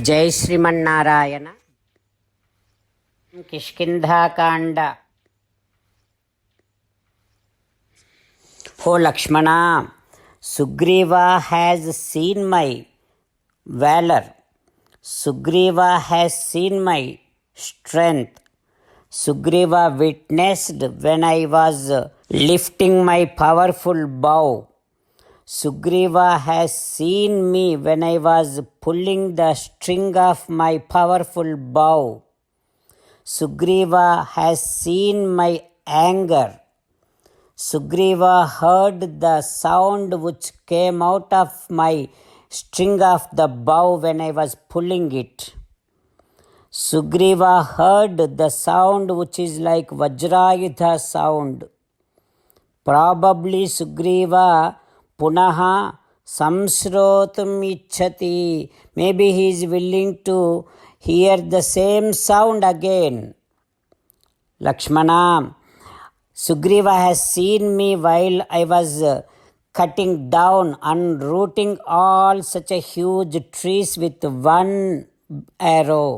Jai Srimannarayana. Kishkindhakanda. O Lakshmana, Sugriva has seen my valor. Sugriva has seen my strength. Sugriva witnessed when I was lifting my powerful bow. Sugriva has seen me when I was pulling the string of my powerful bow. Sugriva has seen my anger. Sugriva heard the sound which came out of my string of the bow when I was pulling it. Sugriva heard the sound which is like Vajrayudha sound. Probably Sugriva punaha samsrotum ichchati. Maybe he is willing to hear the same sound again. Lakshmana, Sugriva has seen me while I was cutting down, unrooting all such a huge trees with one arrow.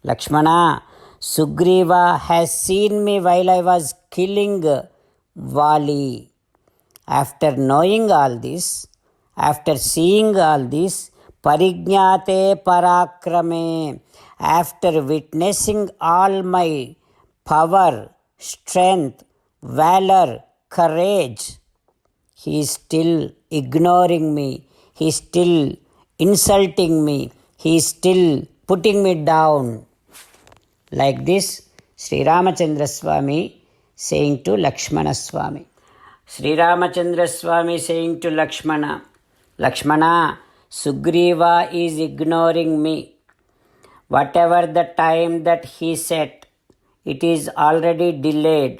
Lakshmana, Sugriva has seen me while I was killing Vali. After knowing all this, after seeing all this, parignyate parakrame, after witnessing all my power, strength, valor, courage, he is still ignoring me. He is still insulting me. He is still putting me down. Like this, Sri Ramachandra Swami saying to Lakshmana Swami. Sri Ramachandra Swami saying to Lakshmana, Lakshmana, Sugriva is ignoring me. Whatever the time that he set, it is already delayed,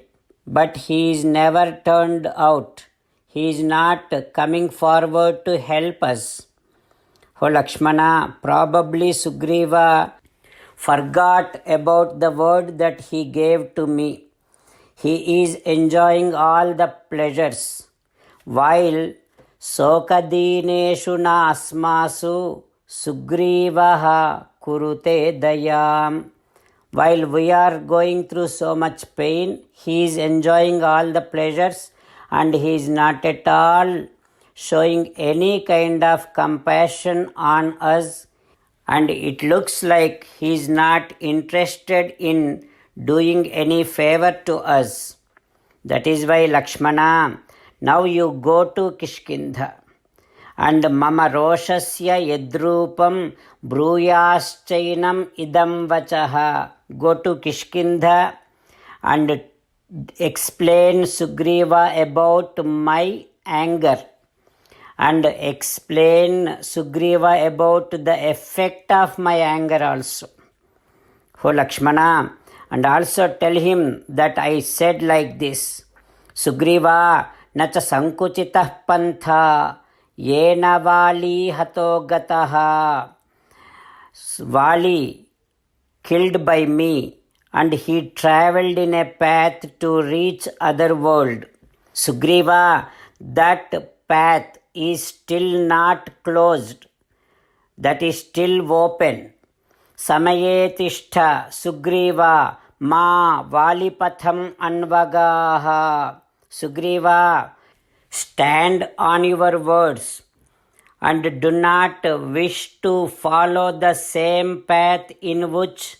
but he is never turned out. He is not coming forward to help us. Oh Lakshmana, probably Sugriva forgot about the word that he gave to me. He is enjoying all the pleasures, while Sokadineshu na asmasu Sugrivaha kurute dayam. While we are going through so much pain, he is enjoying all the pleasures and he is not at all showing any kind of compassion on us, and it looks like he is not interested in doing any favor to us. That is why, Lakshmana, now you go to Kishkindha, and mama roshasya yadrupam bruyaschainam idam vachaha. Go to Kishkindha and explain Sugriva about my anger, and explain Sugriva about the effect of my anger also. Oh Lakshmana, and also tell him that I said like this: Sugriva nacha sankuchitah pantha yena vali hato gataha. Vali killed by me, and he travelled in a path to reach other world. Sugriva, that path is still not closed, that is still open. Samaye tishtha Sugriva ma valipatham anvagaha. Sugriva, stand on your words and do not wish to follow the same path in which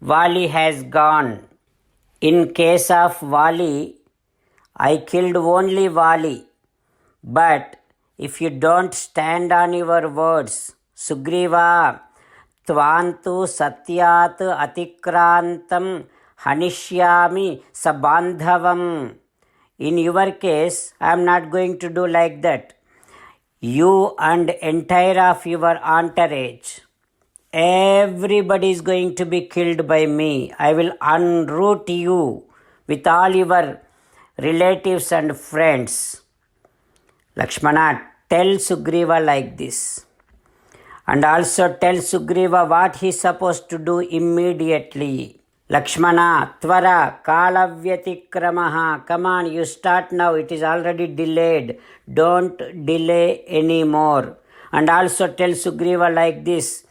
Vali has gone. In case of Vali, I killed only Vali. But if you don't stand on your words, Sugriva, tvantu satyat atikrantam hanishyami sabandhavam. In your case, I am not going to do like that. You and entire of your entourage, everybody is going to be killed by me. I will unroot you with all your relatives and friends. Lakshmana, tell Sugriva like this. And also tell Sugriva what he is supposed to do immediately. Lakshmana, tvara kalavyatikkramaha. Come on, you start now. It is already delayed. Don't delay anymore. And also tell Sugriva like this: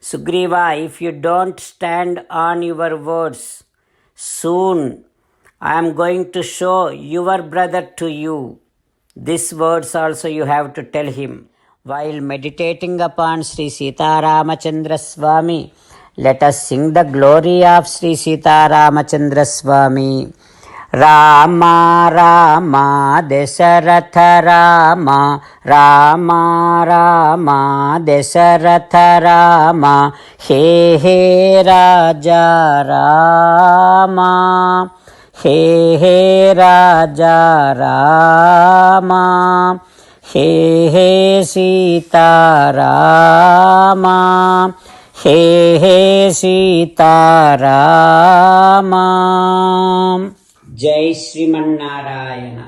Sugriva, if you don't stand on your words, soon I am going to show your brother to you. These words also you have to tell him. While meditating upon Sri Sita Ramachandra Swami, let us sing the glory of Sri Sita Ramachandra Swami. Rama Rama Dasharatha Rama, Rama Rama Dasharatha Rama, He He Raja Rama, He He Raja Rama, He He Sita Rama, He He Sita Rama. Jai Srimannarayana.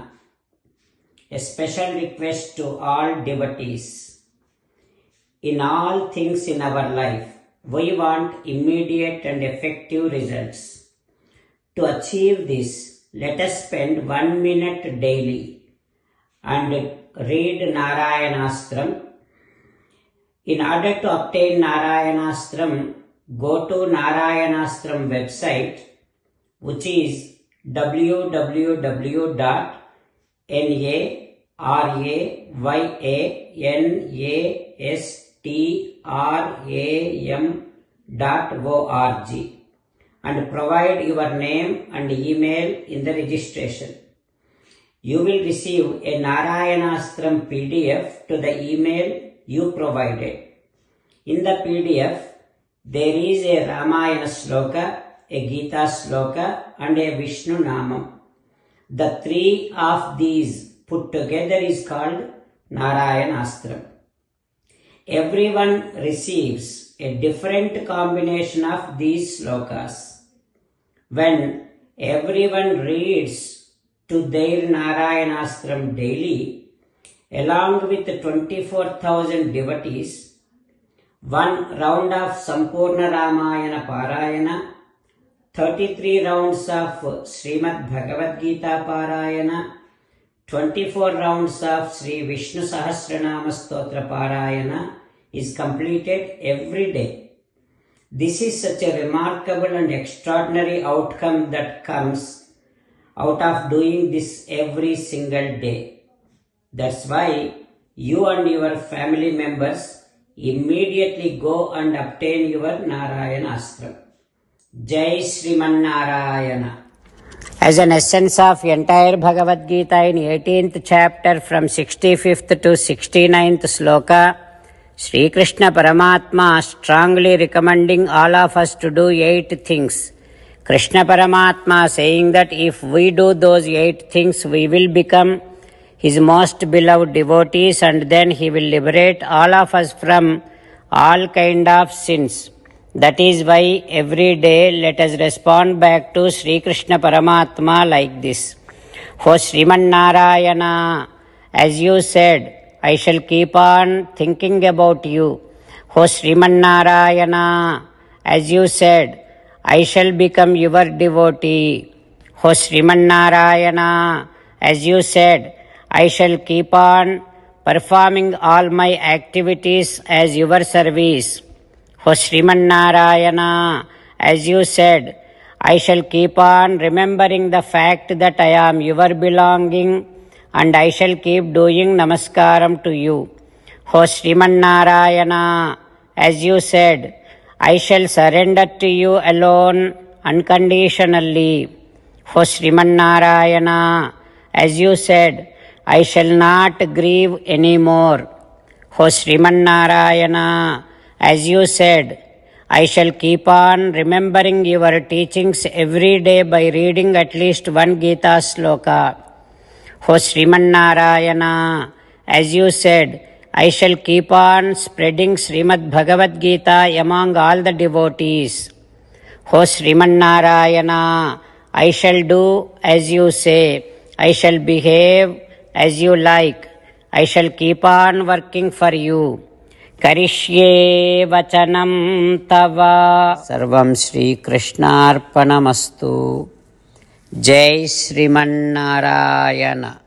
A special request to all devotees. In all things in our life, we want immediate and effective results. To achieve this, let us spend 1 minute daily and read Narayanastram. In order to obtain Narayanastram, go to Narayanastram website, which is www.narayanastram.org and provide your name and email in the registration. You will receive a Narayanastram PDF to the email you provided. In the PDF, there is a Ramayana Shloka, a Gita Shloka and a Vishnu Namam. The three of these put together is called Narayanastram. Everyone receives a different combination of these shlokas. When everyone reads to their Narayanastram daily, along with 24,000 devotees, one round of Sampurna Ramayana Parayana, 33 rounds of Srimad Bhagavad Gita Parayana, 24 rounds of Sri Vishnu Sahasranama Stotra Parayana is completed every day. This is such a remarkable and extraordinary outcome that comes out of doing this every single day. That's why you and your family members immediately go and obtain your Narayanastram. Jai Srimannarayana. As an essence of entire Bhagavad Gita in 18th chapter from 65th to 69th sloka, Sri Krishna Paramatma strongly recommending all of us to do 8 things. Krishna Paramatma saying that if we do those 8 things, we will become His most beloved devotees and then He will liberate all of us from all kind of sins. That is why every day let us respond back to Sri Krishna Paramatma like this. O Sriman Narayana, as you said, I shall keep on thinking about you. O Sriman Narayana, as you said, I shall become your devotee. O Sriman Narayana, as you said, I shall keep on performing all my activities as your service. O Sriman Narayana, as you said, I shall keep on remembering the fact that I am your belonging and I shall keep doing namaskaram to you. O Sriman Narayana, as you said, I shall surrender to you alone unconditionally. O Sriman Narayana, as you said, I shall not grieve anymore. O Sriman Narayana, as you said, I shall keep on remembering your teachings every day by reading at least 1 Gita Sloka. O Sriman Narayana, as you said, I shall keep on spreading Srimad Bhagavad Gita among all the devotees. O Sriman Narayana, I shall do as you say. I shall behave as you like. I shall keep on working for you. Karishye vachanam tava. Sarvam Shri Krishnarpanamastu. Jai Sriman Narayana.